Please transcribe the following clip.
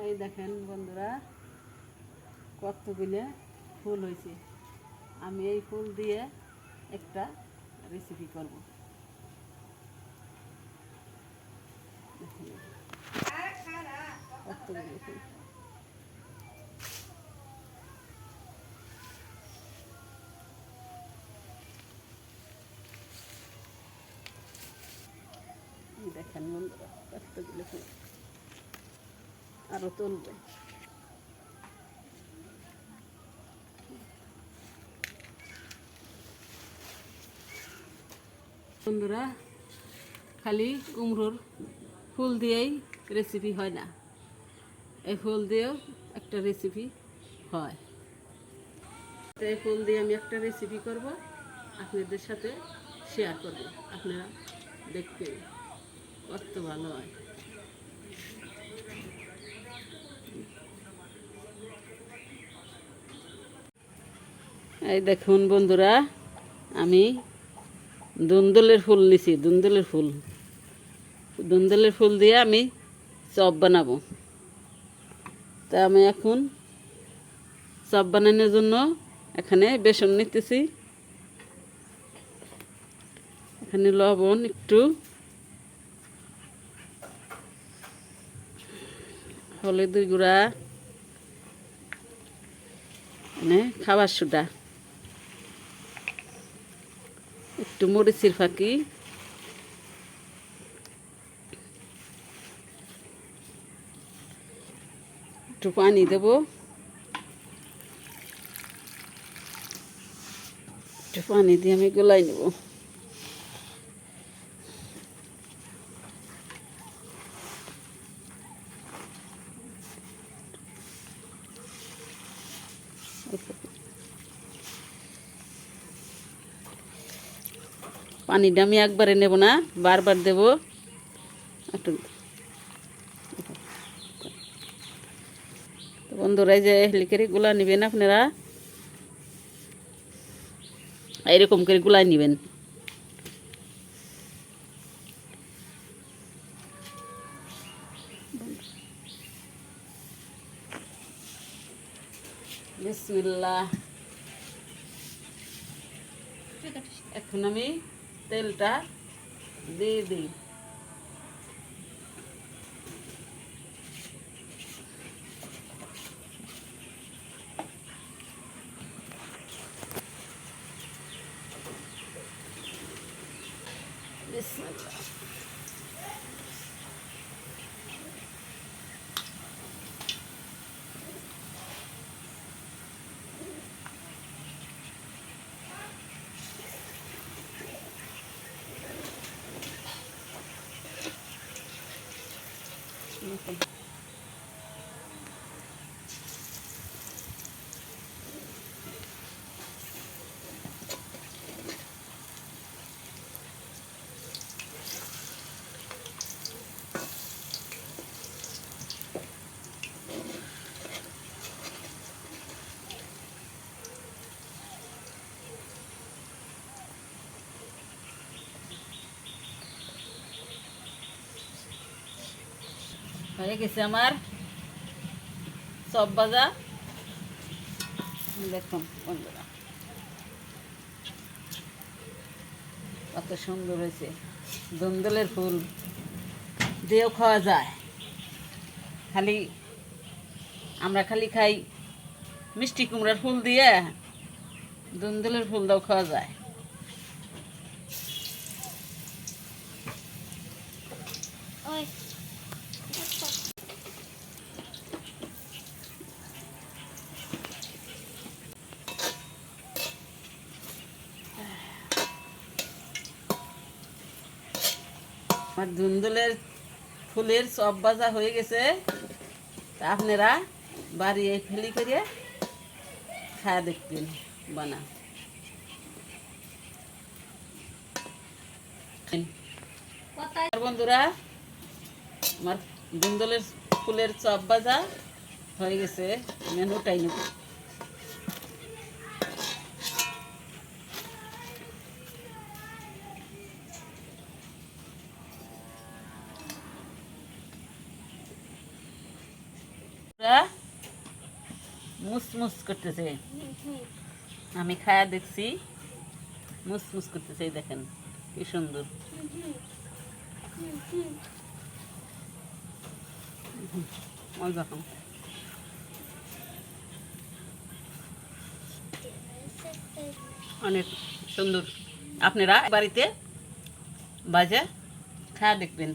এই দেখেন বন্ধুরা কতগুলো ফুল হয়েছে। আমি এই ফুল দিয়ে একটা রেসিপি করব। কতগুলো ফুল, দেখেন বন্ধুরা কতগুলো ফুল। আরো তুলব। বন্ধুরা খালি কুমড়োর ফুল দিয়েই রেসিপি হয় না, এই ফুল দিয়েও একটা রেসিপি হয়। তো এই ফুল দিয়ে আমি একটা রেসিপি করব, আপনাদের সাথে শেয়ার করব। আপনারা দেখবেন কত ভালো হয়। এই দেখুন বন্ধুরা, আমি দুন্দুলের ফুল নিছি। দুন্দুলের ফুল দিয়ে আমি চপ বানাবো। তা আমি এখন চপ বানানোর জন্য এখানে বেসন নিতেছি, এখানে লবণ একটু, হলুদের গুঁড়া, মানে খাবার সোডা, একটু মরিচের ফাঁকি, একটু পানি দেব, একটু পানি দিয়ে আমি গোলাই নেব। পানিটা আমি একবারে নেব না, বারবার দেব। একটু বন্ধুরা এই যে লিখে গুলা নেবেন, আপনারা এইরকম করে গুলাই নেবেন। বিসমিল্লাহ। এখন আমি তেলটা দিয়ে দিই। বিসমিল্লাহ। হয়ে গেছে আমার চপ ভাজা। দেখুন বন্ধুরা কত সুন্দর হয়েছে। দুন্দুলের ফুল দিয়েও খাওয়া যায়, খালি আমরা খালি খাই মিষ্টি কুমড়ার ফুল দিয়ে, দুন্দুলের ফুল দিয়েও খাওয়া যায়। আমার ধুন্দুলের ফুলের চপ ভাজা হয়ে গেছে। তা আপনারা বাড়িয়ে ফেলি করে খাওয়া দেখবেন বানা। বন্ধুরা আমার ধুন্দুলের ফুলের চপ ভাজা হয়ে গেছে, মেনুটাই নেব। পুরা মুসমুস করতেছে। আমি খায়া দেখছি, মুসমুস করতেছে। এই দেখেন কি সুন্দর। মজা খাম। অনেক সুন্দর। আপনারা বাড়িতে বাজে খায়া দেখবেন।